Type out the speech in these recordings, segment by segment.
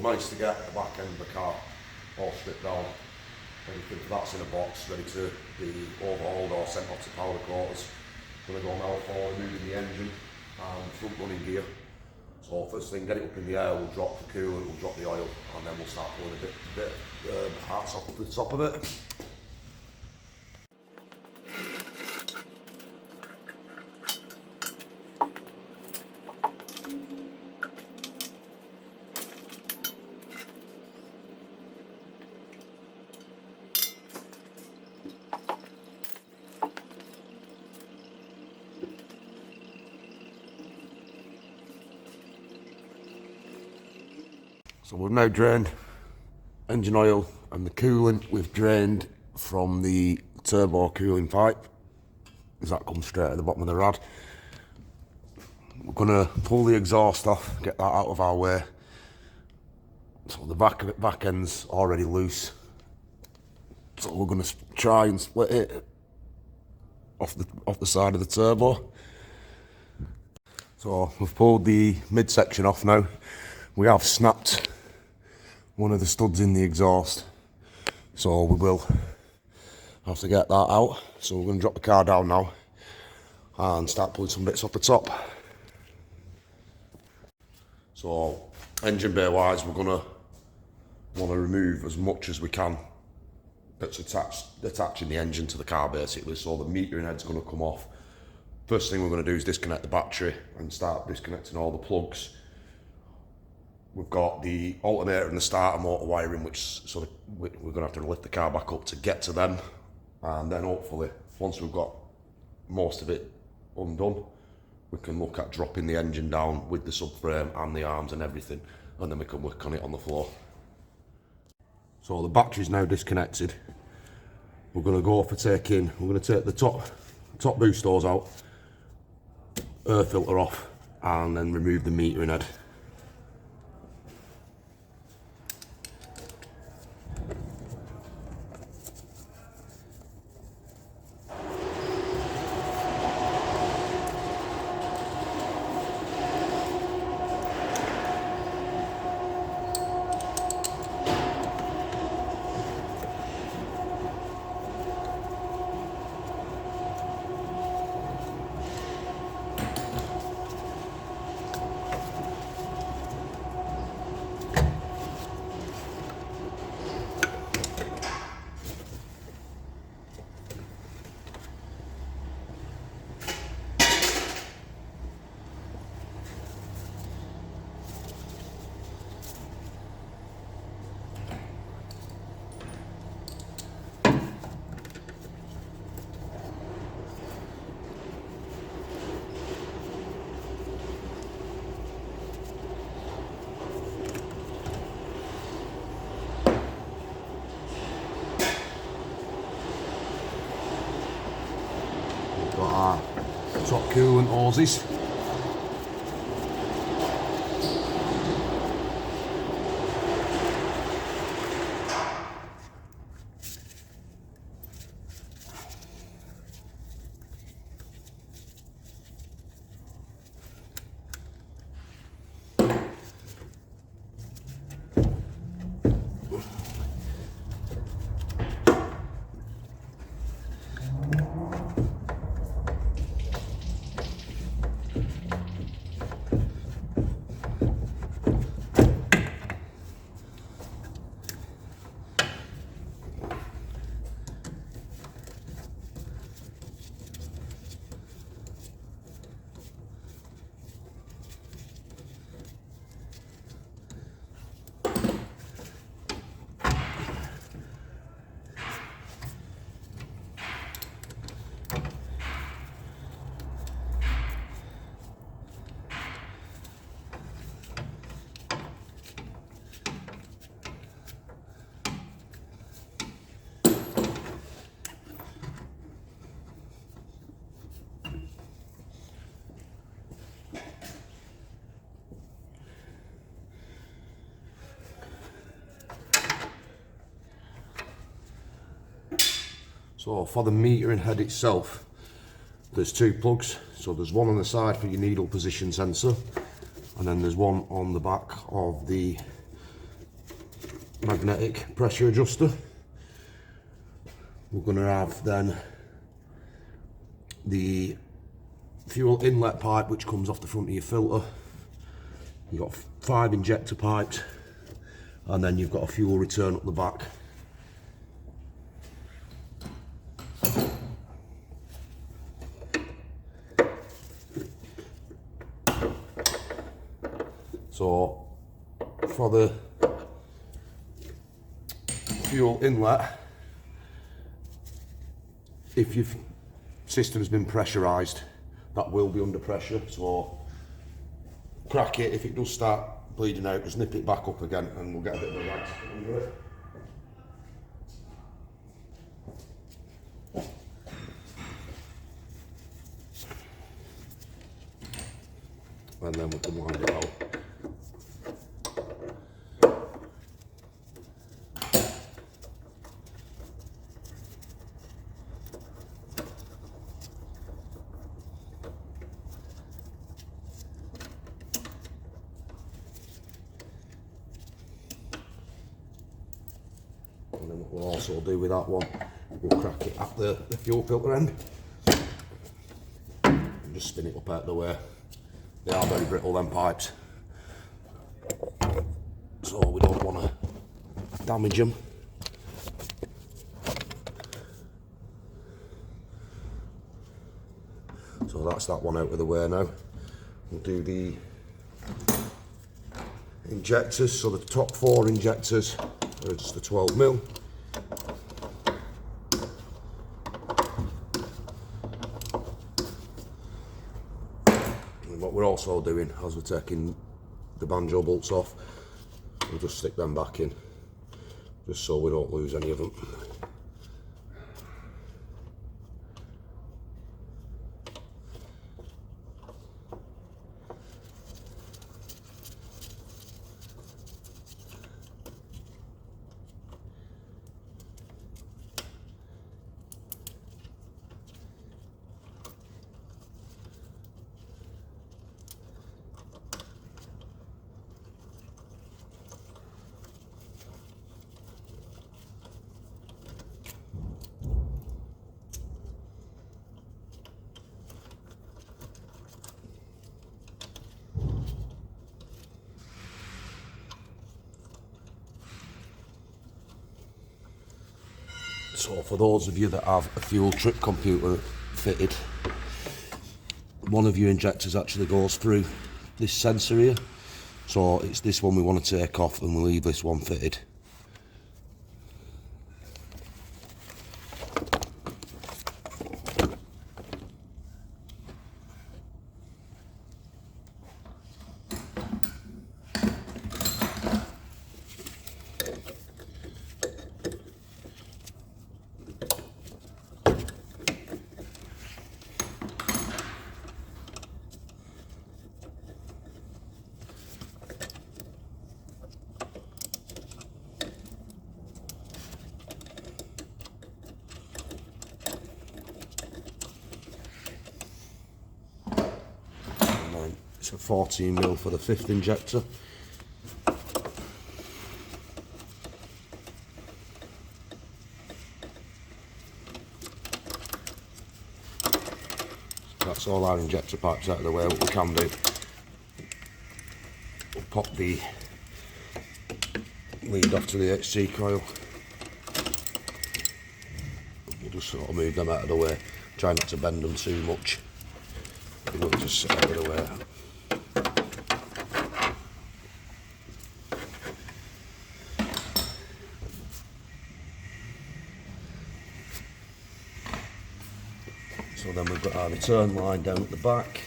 we've managed to get the back end of the car all stripped down. Everything for that's in a box, ready to be overhauled or sent off to powder coaters. Going to go now for removing the engine and front running gear. So first thing, get it up in the air, we'll drop the coolant, we'll drop the oil, and then we'll start pulling a bit of parts off the top of it. So we've now drained engine oil and the coolant we've drained from the turbo cooling pipe, as that comes straight at the bottom of the rad. We're going to pull the exhaust off, get that out of our way. So the back end's already loose. So we're going to try and split it off the side of the turbo. So we've pulled the midsection off now. We have snapped one of the studs in the exhaust, so we will have to get that out. So we're going to drop the car down now and start pulling some bits off the top. So engine bay wise, we're going to want to remove as much as we can that's attaching the engine to the car basically. So the metering head's going to come off. First thing we're going to do is disconnect the battery and start disconnecting all the plugs. We've got the alternator and the starter motor wiring, which sort of we're going to have to lift the car back up to get to them, and then hopefully once we've got most of it undone, we can look at dropping the engine down with the subframe and the arms and everything, and then we can work on it on the floor. So the battery's now disconnected. We're going to go for taking. We're going to take the top boost hose out, air filter off, and then remove the metering head. Got our top coolant hoses. So for the metering head itself, there's two plugs. So there's one on the side for your needle position sensor, and then there's one on the back of the magnetic pressure adjuster. We're going to have then the fuel inlet pipe which comes off the front of your filter. You've got 5 injector pipes, and then you've got a fuel return up the back. So for the fuel inlet, if your system's been pressurised, that will be under pressure, so crack it. If it does start bleeding out, just nip it back up again and we'll get a bit of a rag under it. And then we can line it out. And then what we'll also do with that one, we'll crack it at the fuel filter end and just spin it up out of the way. They are very brittle, them pipes, so we don't want to damage them. So that's that one out of the way now. We'll do the injectors. So the top 4 injectors are just the 12mm. What we're also doing, as we're taking the banjo bolts off, we'll just stick them back in, just so we don't lose any of them. So for those of you that have a fuel trip computer fitted, one of your injectors actually goes through this sensor here. So it's this one we want to take off, and we'll leave this one fitted. It's a 14mm for the 5th injector. That's all our injector pipes out of the way. What we can do, we'll pop the lead off to the HC coil. We'll just sort of move them out of the way. Try not to bend them too much. We'll just sit out of the way. So then we've got our return line down at the back.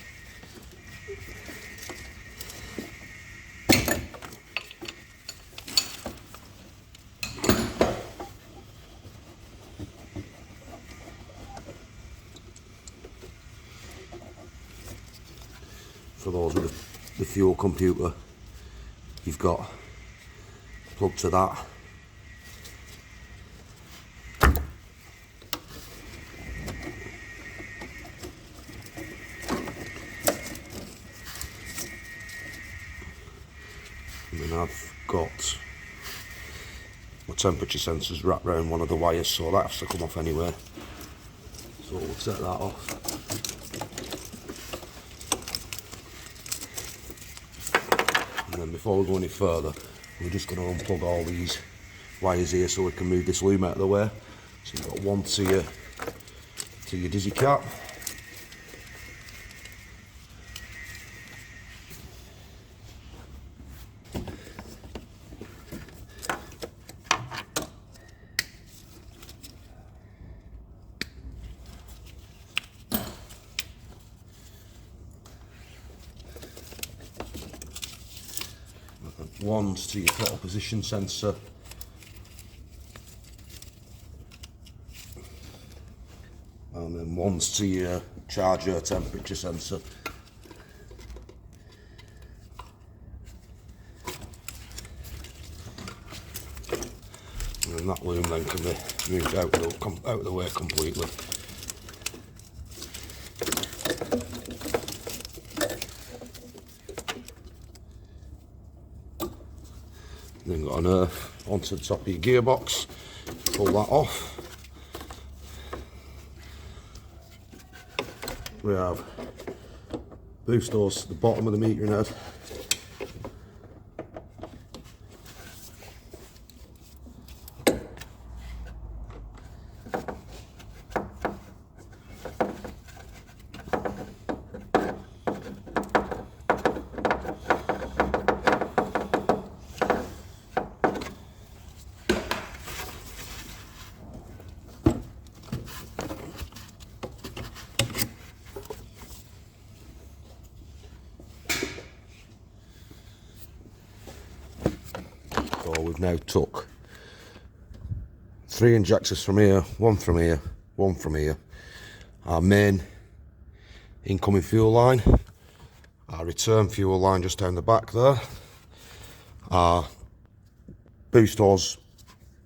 For those with the fuel computer, you've got a plug to that. And then I've got temperature sensors wrapped around one of the wires, so that has to come off anyway. So we'll take that off. And then before we go any further, we're just going to unplug all these wires here so we can move this loom out of the way. So you've got one to your dizzy cap. One's to your throttle position sensor. And then one's to your charger temperature sensor. And then that loom then can be moved out of the way completely. Then got an earth onto the top of your gearbox, pull that off. We have boost hose to the bottom of the metering head. So we've now took 3 injectors from here, one from here, one from here. Our main incoming fuel line, our return fuel line just down the back there, our boost hose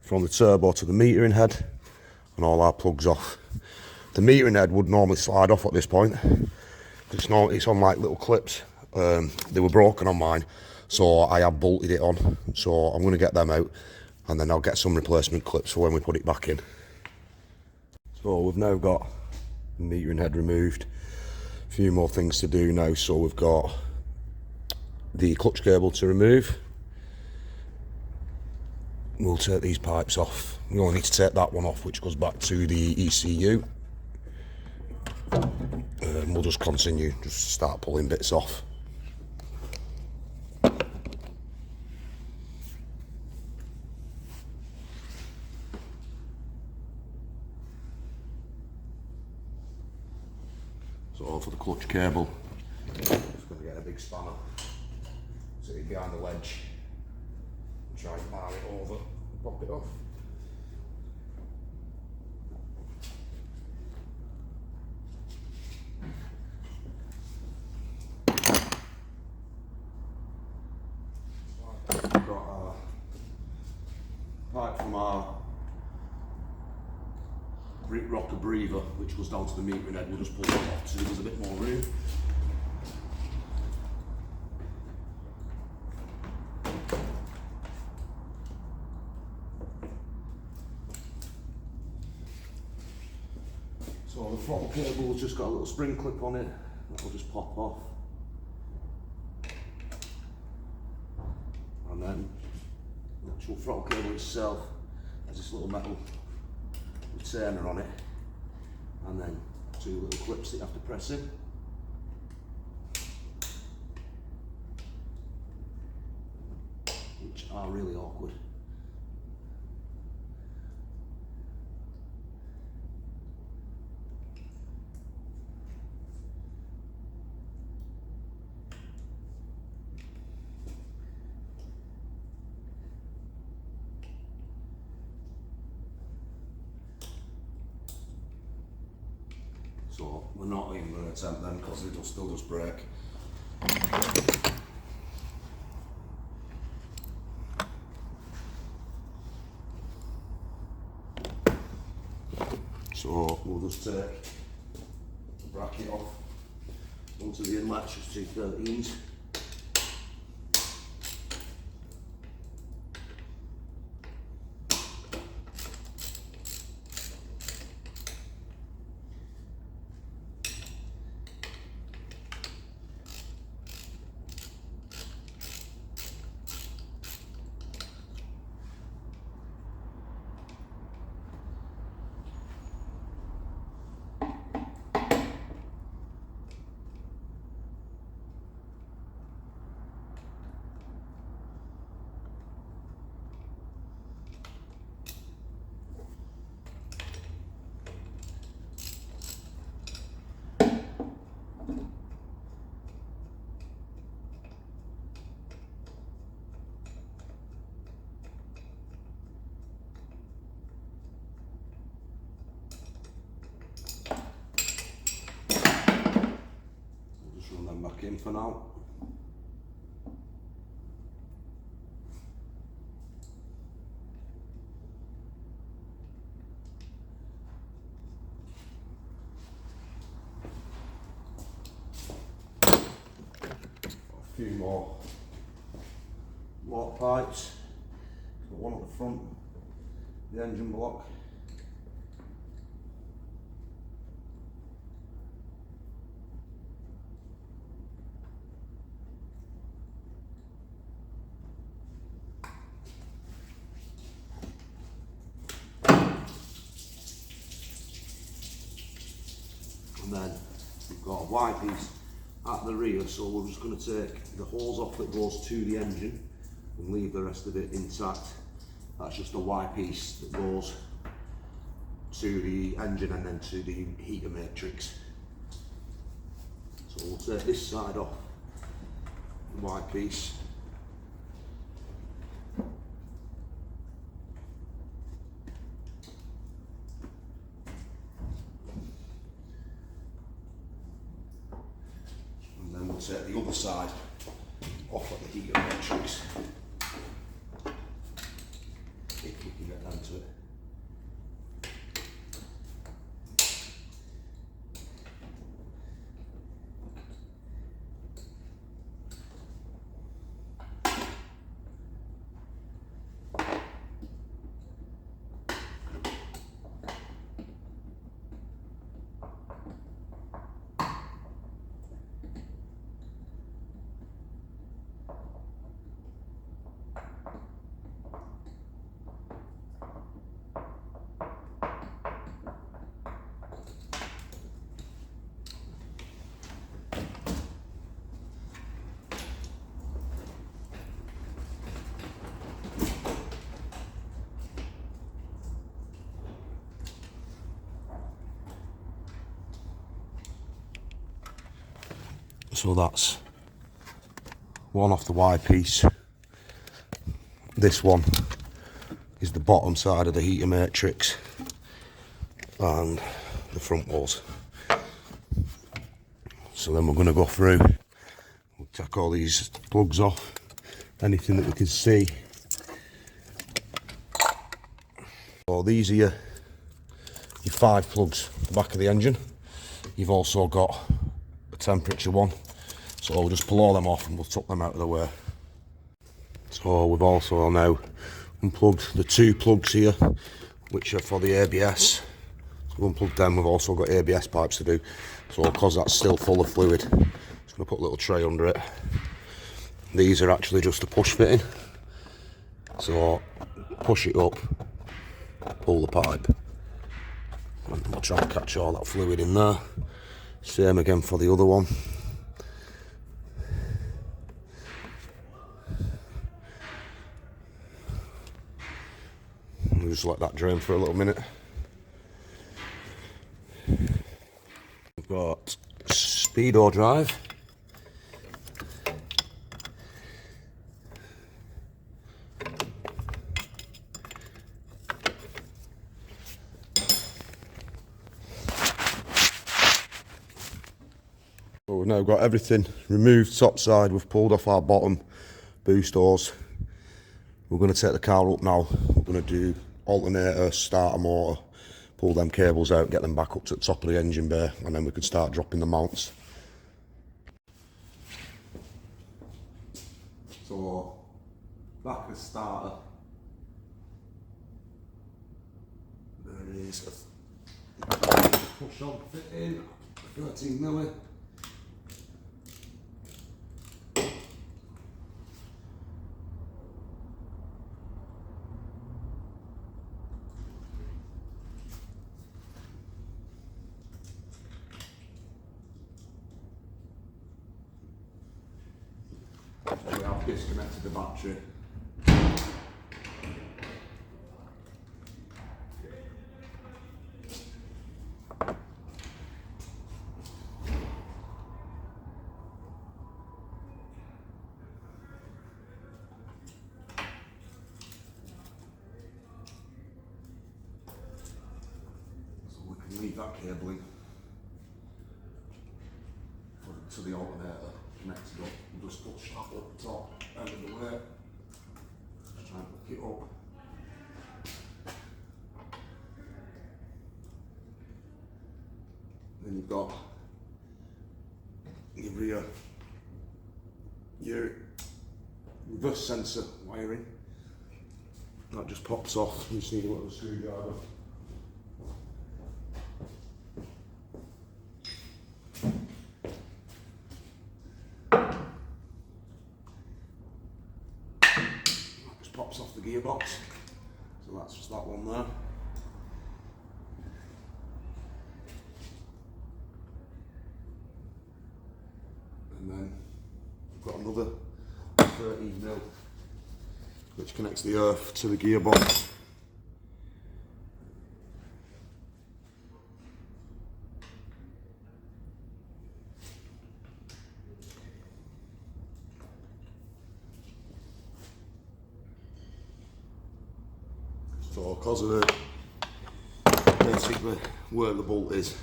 from the turbo to the metering head, and all our plugs off. The metering head would normally slide off at this point. It's on like little clips. They were broken on mine, so I have bolted it on. So I'm going to get them out, and then I'll get some replacement clips for when we put it back in. So we've now got the metering head removed. A few more things to do now. So we've got the clutch cable to remove. We'll take these pipes off. We only need to take that one off, which goes back to the ECU. And we'll just continue, just start pulling bits off. So for the clutch cable, just going to get a big spanner, sit it behind the ledge, and try and bar it over, and pop it off. We've got a pipe from our rocker breather, which goes down to the metering head. We'll just pull that off so there's a bit more room. So the throttle cable's just got a little spring clip on it that will just pop off. And then the actual throttle cable itself has this little metal retainer on it, and then 2 little clips that you have to press in. Which are really awkward. So we're not even going to attempt them because it'll still just break. So we'll just take the bracket off onto the inlet, just 213s. chuck it in for now. A few more water pipes. Got one at the front, the engine block. And then we've got a Y piece at the rear, so we're just going to take the hose off that goes to the engine and leave the rest of it intact. That's just a Y piece that goes to the engine and then to the heater matrix. So we'll take this side off, the Y piece. And then we'll take the other side off at the heater matrix. If we can get down to it. So that's one off the Y piece. This one is the bottom side of the heater matrix and the front walls. So then we're going to go through, we'll take all these plugs off, anything that we can see. So these are your 5 plugs at the back of the engine. You've also got a temperature one. So we'll just pull all them off and we'll tuck them out of the way. So we've also now unplugged the 2 plugs here, which are for the ABS. So we've unplugged them, we've also got ABS pipes to do. So because that's still full of fluid, I'm just going to put a little tray under it. These are actually just a push fitting. So push it up, pull the pipe, and we'll try and catch all that fluid in there. Same again for the other one. We'll just let that drain for a little minute. We've got speedo drive. So we've now got everything removed top side. We've pulled off our bottom boost hose. We're going to take the car up now. We're going to do alternator, starter motor, pull them cables out, get them back up to the top of the engine bay, and then we can start dropping the mounts. So, back of starter. There it is. Push on, fit in, 13mm. We have disconnected the battery. So we can leave that cabling to the alternator. connected up. We'll just put the strap up the top end of the way. Just try and hook it up. Then you've got your reverse sensor wiring. That just pops off. You just need a little screwdriver. That just pops off the gearbox. So that's just that one there. And then we've got another 13mm which connects the earth to the gearbox. So because of basically where the bolt is,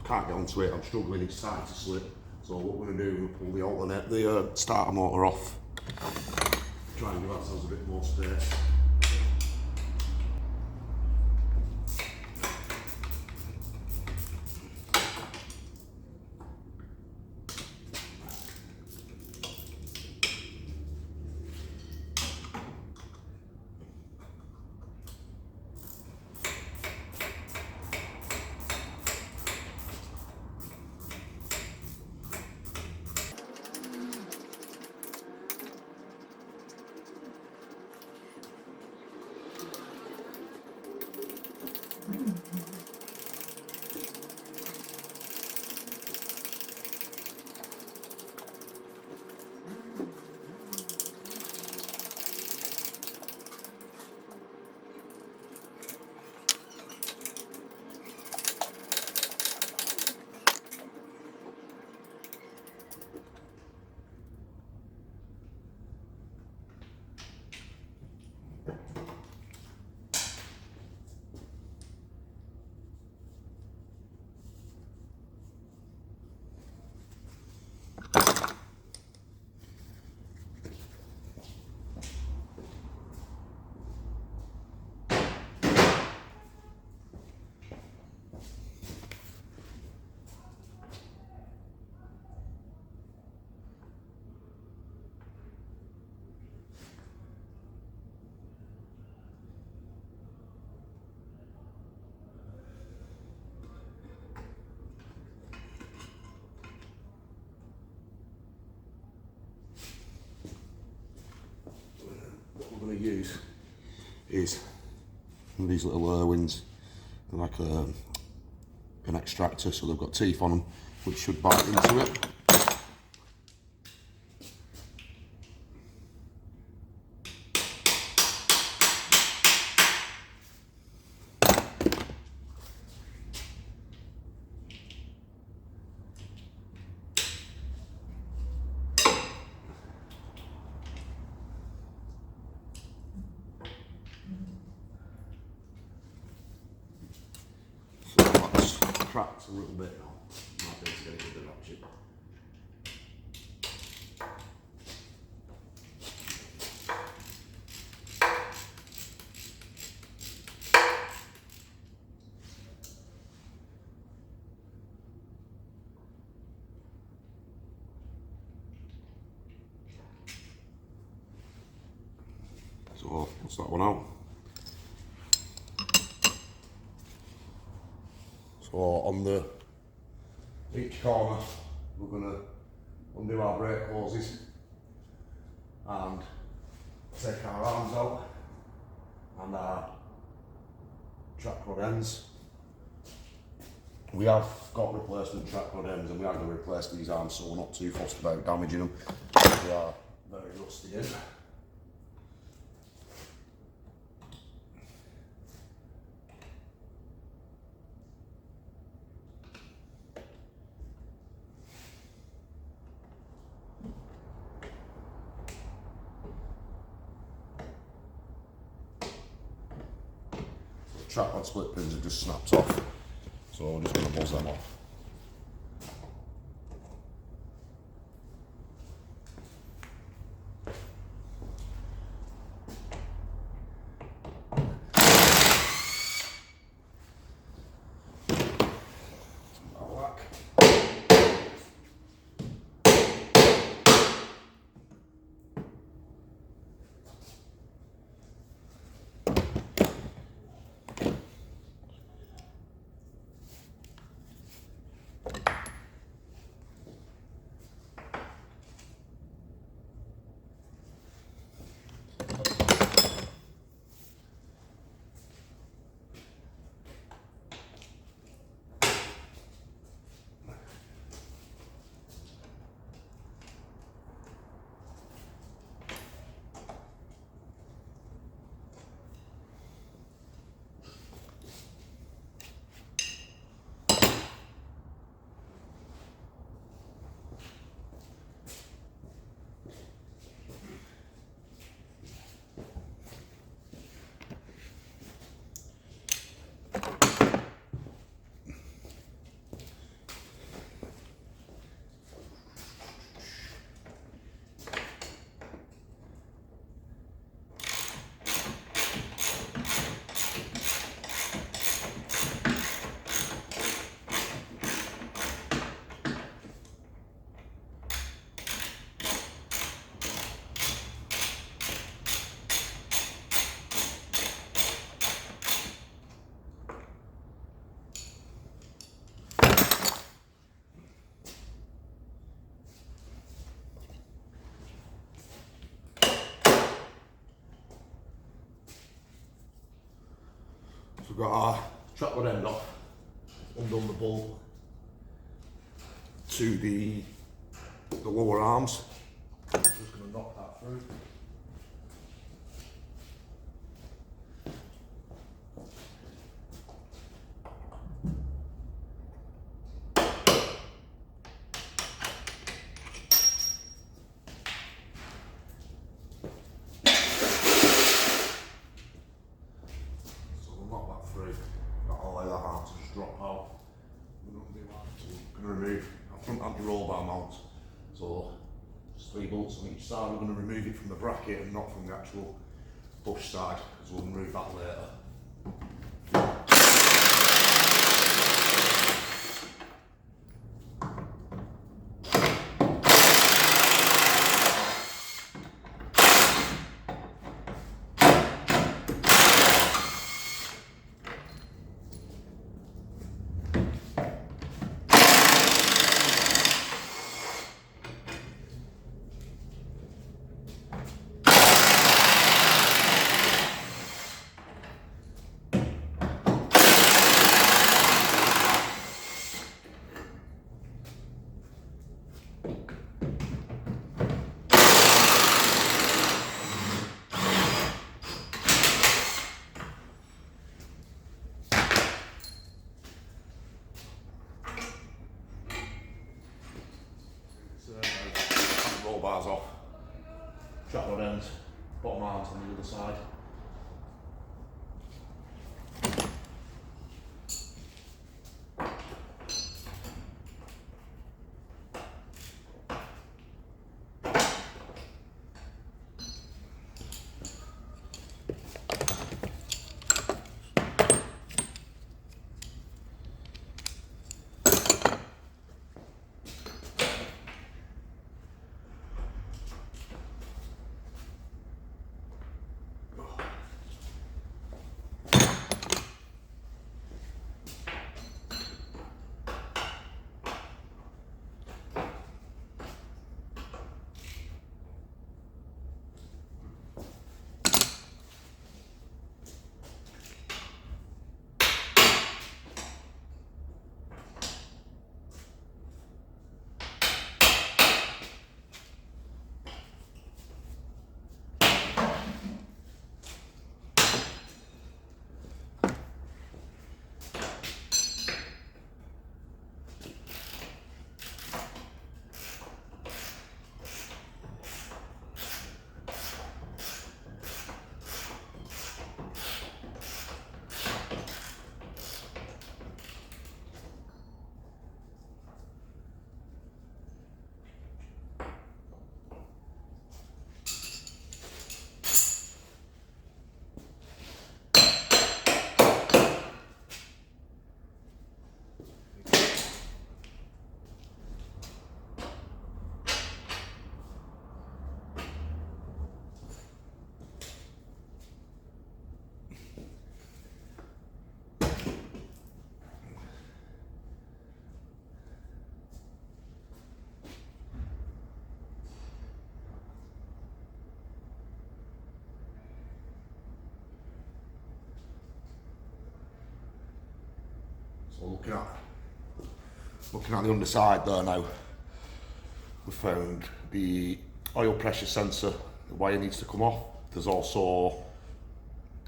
can't get onto it, I'm struggling, it's starting to slip. So what we're going to do, we'll pull the alternate, the starter motor off. Try and give ourselves a bit more space. Going to use is one of these little Irwins. They're like an extractor, so they've got teeth on them which should bite into it. Cracked a little bit now. Might be able to get it with the ratchet. So what's that one out? So on each corner, we're going to undo our brake hoses and take our arms out and our track rod ends. We have got replacement track rod ends and we are going to replace these arms, so we're not too fussed about damaging them. They are very rusty in. Track rod split pins have just snapped off, so we're just going to buzz them off. we've got our trapdoor end off, undone the bolt to the lower arms. I'm just going to knock that through. Drop out. We're not doing that. So we're going to remove our front anti-roll bar mount. So just 3 bolts on each side. We're going to remove it from the bracket and not from the actual bush side, because we'll remove that later. Roll bars off, trapdoor ends, bottom arms on the other side. So looking at the underside there now, we found the oil pressure sensor, the wire needs to come off. There's also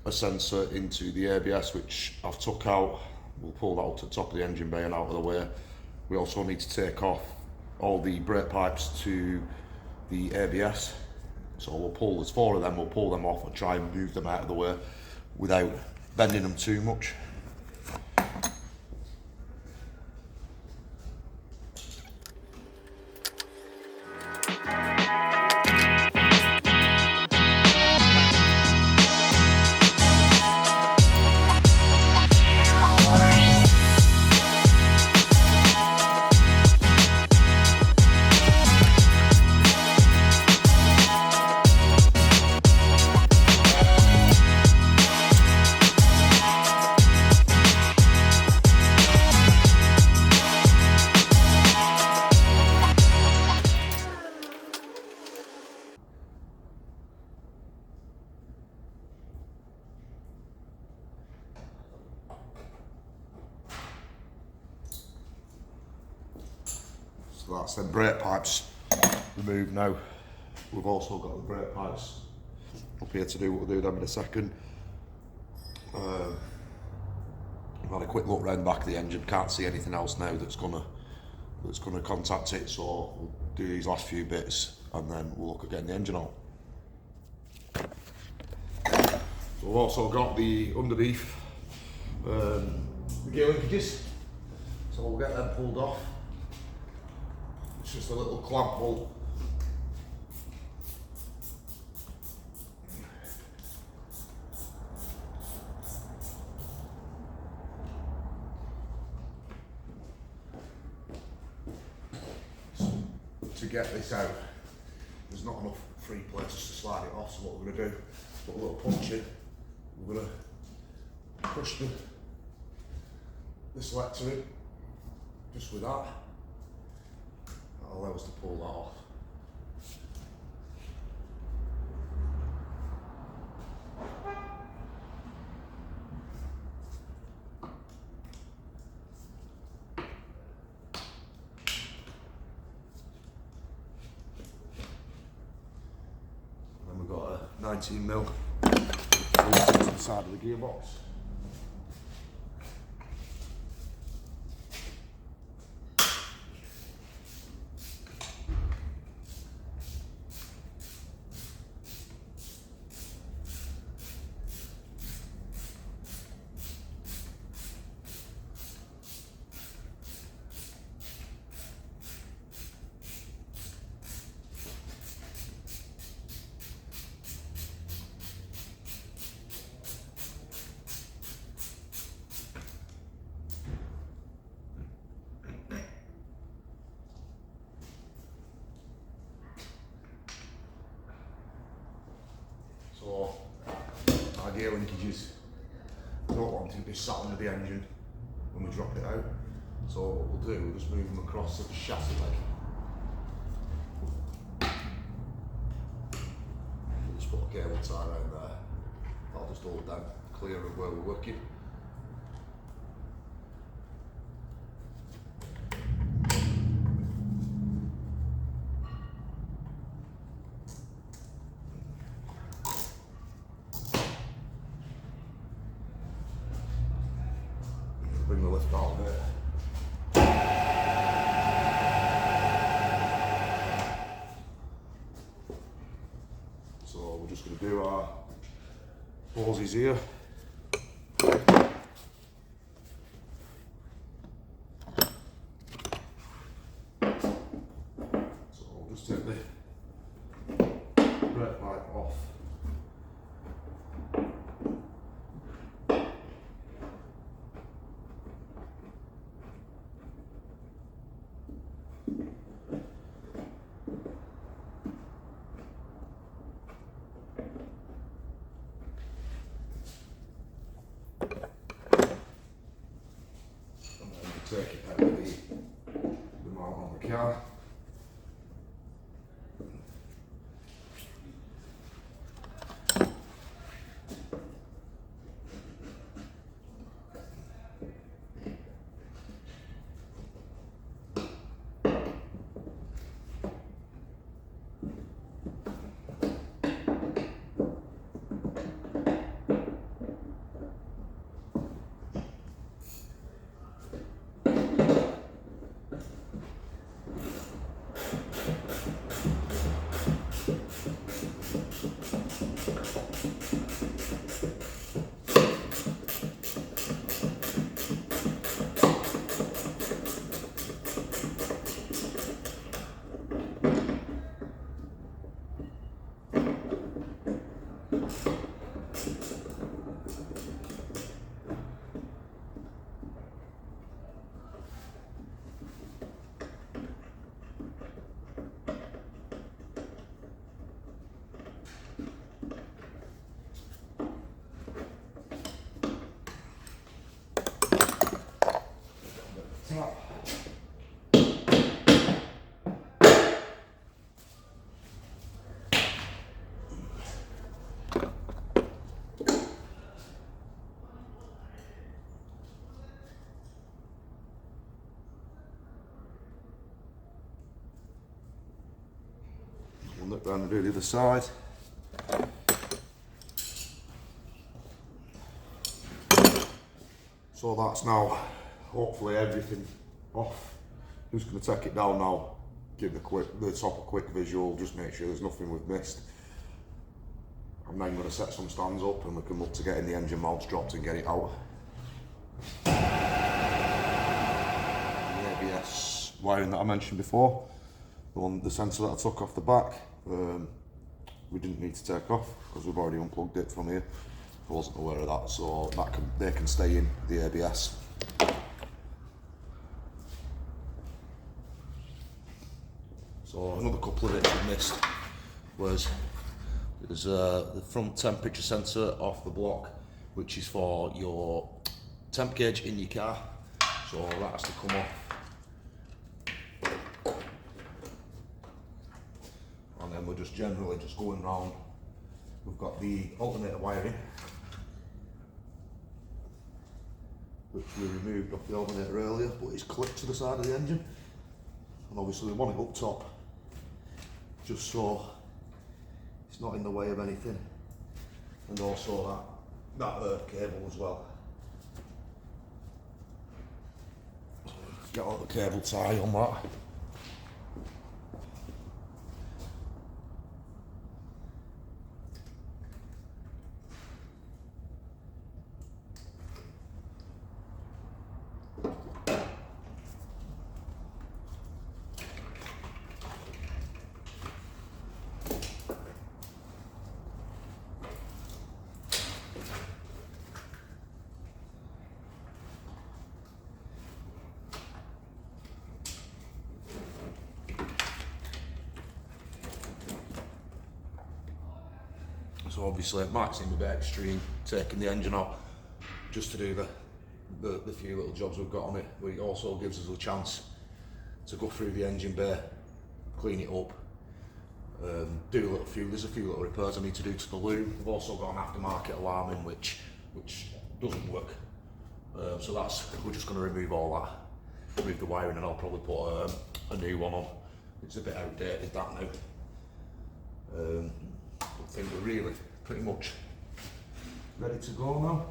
a sensor into the ABS which I've took out. We'll pull that up to the top of the engine bay and out of the way. We also need to take off all the brake pipes to the ABS. So we'll pull, there's 4 of them, we'll pull them off and try and move them out of the way without bending them too much. So that's them brake pipes removed now. We've also got the brake pipes up here to do. We'll do them in a second. I've had a quick look round the back of the engine. Can't see anything else now that's gonna contact it. So we'll do these last few bits and then we'll look at getting the engine out. So we've also got the underneath the gear linkages. So we'll get them pulled off. It's just a little clamp bolt. To get this out, there's not enough free places to slide it off, so what we're going to do is put a little punch in. We're going to push the selector in, just with that. That'll allow us to pull that off. We've got a 19mm to the side of the gearbox. So our gear linkages, we don't want them to be sat under the engine when we drop it out. So what we'll do, we'll just move them across the chassis leg. We'll just put a cable tie around there. That'll just hold them clear of where we're working. Bring the lift out a bit. So we're just going to do our hoses here. So we'll just take the brake pipe off. Take it out of the mount on the car. look round and do the other side. So that's now hopefully everything off. Just going to take it down now, give the top a quick visual, just make sure there's nothing we've missed. I'm then going to set some stands up and we can look to getting the engine mounts dropped and get it out. The ABS wiring that I mentioned before, the sensor that I took off the back, we didn't need to take off because we've already unplugged it from here. I wasn't aware of that, so they can stay in the ABS. So another couple of bits we missed was there's the front temperature sensor off the block, which is for your temp gauge in your car, so that has to come off. And then we're just generally just going round. We've got the alternator wiring, which we removed off the alternator earlier, but it's clipped to the side of the engine. And obviously we want it up top, just so it's not in the way of anything. And also that earth cable as well. So get out the cable tie on that. So obviously it might seem a bit extreme taking the engine out just to do the few little jobs we've got on it, but it also gives us a chance to go through the engine bay, clean it up, there's a few little repairs I need to do to the loom. We've also got an aftermarket alarm in which doesn't work, so we're just going to remove all that, remove the wiring, and I'll probably put a new one on. It's a bit outdated that now. I think we're really pretty much ready to go now.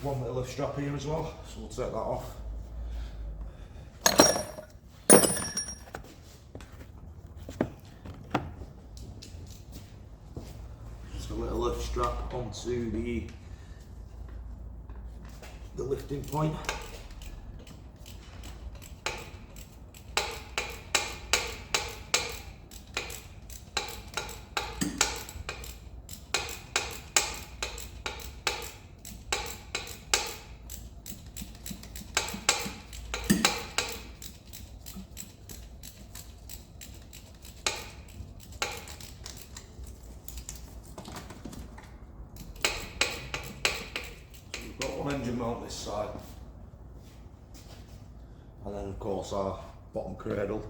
One little lift strap here as well, so we'll take that off. Just a little lift strap onto the lifting point. Engine mount this side, and then of course our bottom cradle.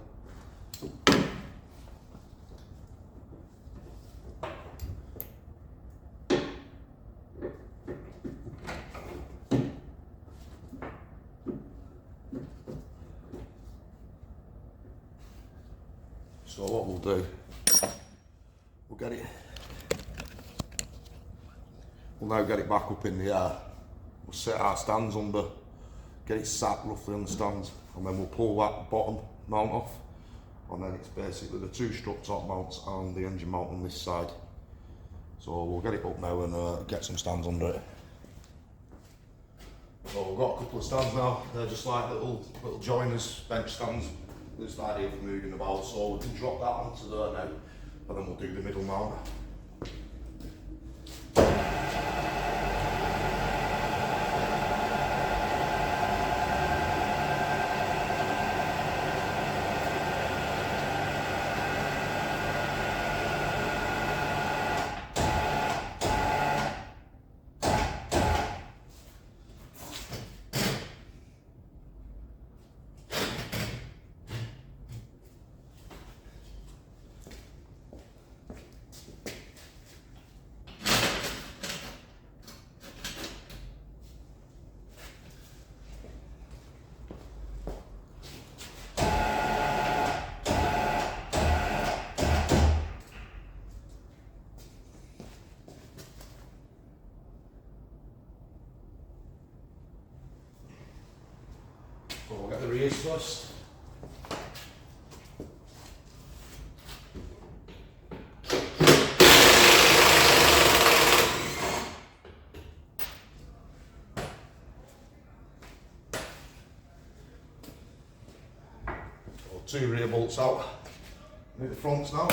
So what we'll do, we'll now get it back up in the air. We'll set our stands under, get it sat roughly on the stands, and then we'll pull that bottom mount off, and then it's basically the two strut top mounts and the engine mount on this side. So we'll get it up now and get some stands under it. So we've got a couple of stands now. They're just like little joiners, bench stands. There's the idea for moving about, so we can drop that onto there now, and then we'll do the middle mount. these first. So 2 rear bolts out. Need the fronts now.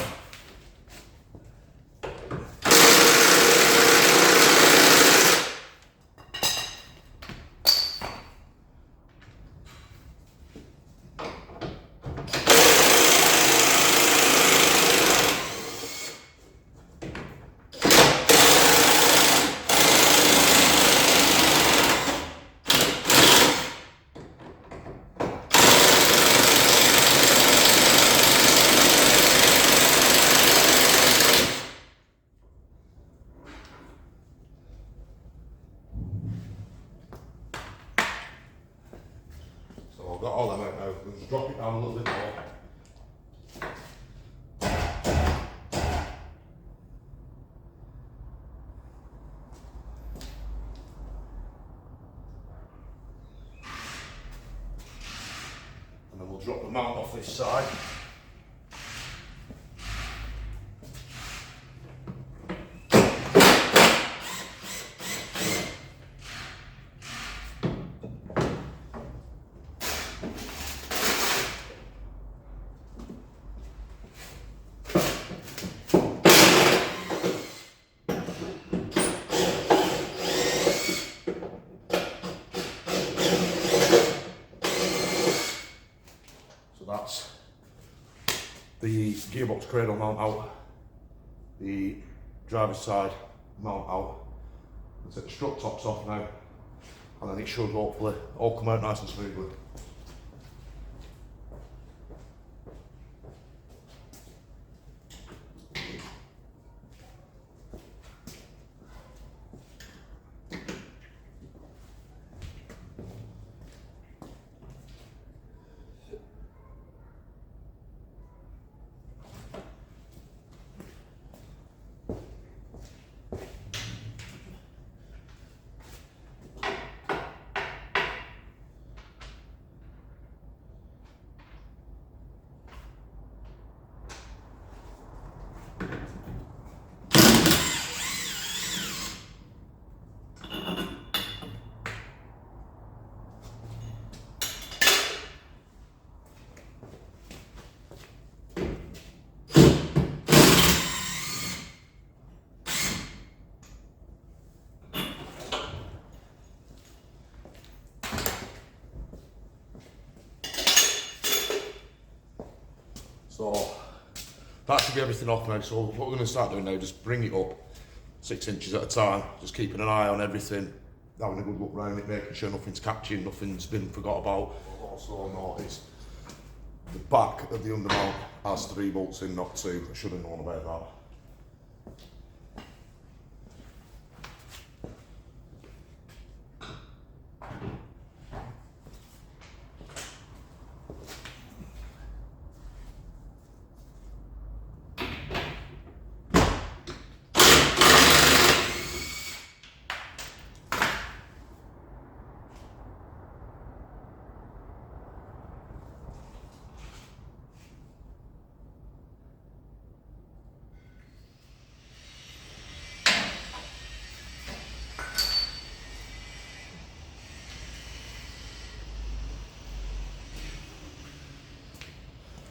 So I've got all them out now. We'll just drop it down a little bit more. And then we'll drop the mount off this side. So that's the gearbox cradle mount out, the driver's side mount out. Let's take the strut tops off now, and then it should hopefully all come out nice and smoothly. So that should be everything off now. So what we're going to start doing now, just bring it up 6 inches at a time, just keeping an eye on everything, having a good look around it, making sure nothing's catching, nothing's been forgot about. Also notice the back of the undermount has 3 bolts in, not 2. I should have known about that.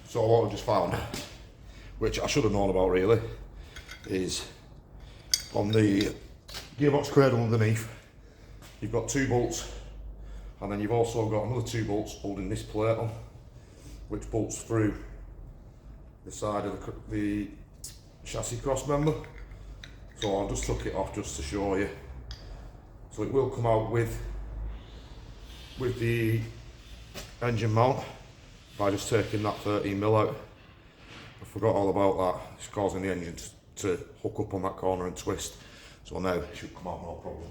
So what I've just found, which I should have known about really, is on the gearbox cradle underneath, you've got 2 bolts, and then you've also got another 2 bolts holding this plate on, which bolts through the side of the chassis cross member. So I just took it off just to show you. So it will come out with the engine mount by just taking that 13mm out. I forgot all about that. It's causing the engine to hook up on that corner and twist. So now it should come out no problem.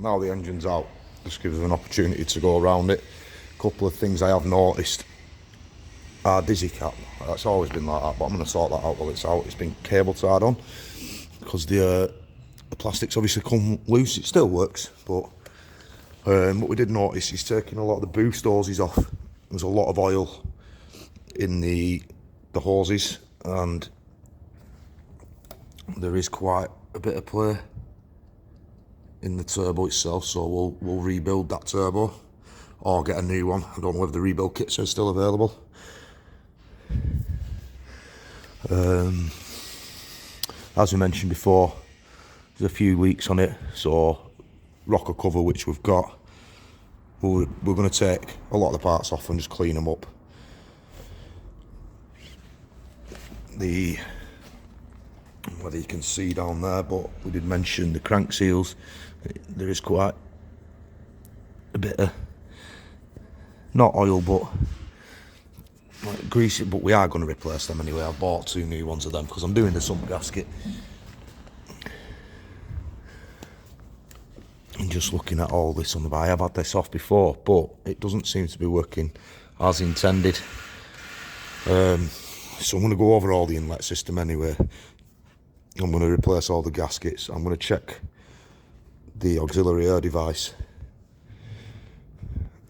now the engine's out, just gives us an opportunity to go around it. A couple of things I have noticed. Our dizzy cap, that's always been like that, but I'm going to sort that out while it's out. It's been cable tied on because the plastics obviously come loose. It still works, but what we did notice is taking a lot of the boost hoses off. There's a lot of oil in the hoses, and there is quite a bit of play in the turbo itself, so we'll rebuild that turbo or get a new one. I don't know if the rebuild kits are still available. As we mentioned before, there's a few leaks on it, so rocker cover, which we've got, we're going to take a lot of the parts off and just clean them up. Whether you can see down there, but we did mention the crank seals. There is quite a bit of, not oil, but like grease, but we are going to replace them anyway. I bought 2 new ones of them because I'm doing the sump gasket. And just looking at all this on the I have had this off before, but it doesn't seem to be working as intended. So I'm going to go over all the inlet system anyway. I'm going to replace all the gaskets. I'm going to check the auxiliary air device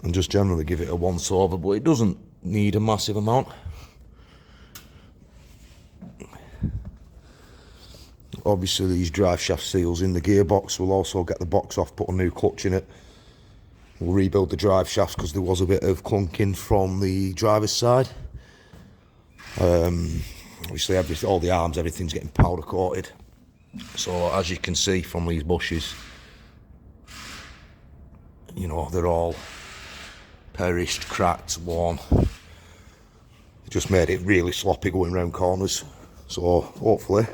and just generally give it a once over, but it doesn't need a massive amount. Obviously these drive shaft seals in the gearbox, we'll also get the box off, put a new clutch in it. We'll rebuild the drive shafts because there was a bit of clunking from the driver's side. Obviously all the arms, everything's getting powder coated. So as you can see from these bushes, you know, they're all perished, cracked, worn. It just made it really sloppy going round corners. So hopefully,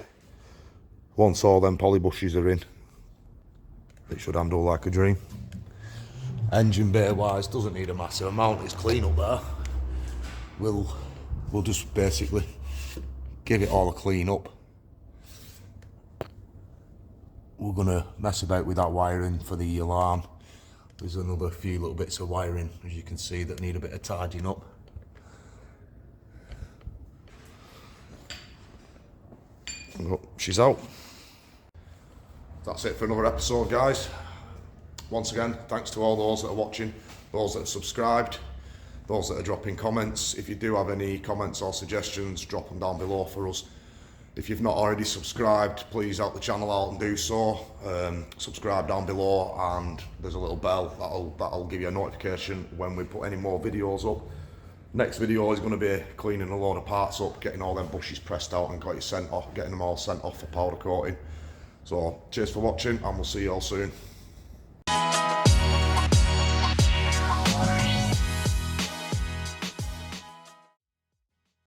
once all them poly bushes are in, it should handle like a dream. Engine bay wise, doesn't need a massive amount, it's clean up there. We'll just basically give it all a clean up. We're gonna mess about with that wiring for the alarm. There's another few little bits of wiring, as you can see, that need a bit of tidying up. Oh, she's out. That's it for another episode, guys. Once again, thanks to all those that are watching, those that have subscribed, those that are dropping comments. If you do have any comments or suggestions, drop them down below for us. If you've not already subscribed, please help the channel out and do so. Subscribe down below, and there's a little bell that'll give you a notification when we put any more videos up. Next video is going to be cleaning a load of parts up, getting all them bushes pressed out and getting them all sent off for powder coating. So cheers for watching, and we'll see you all soon.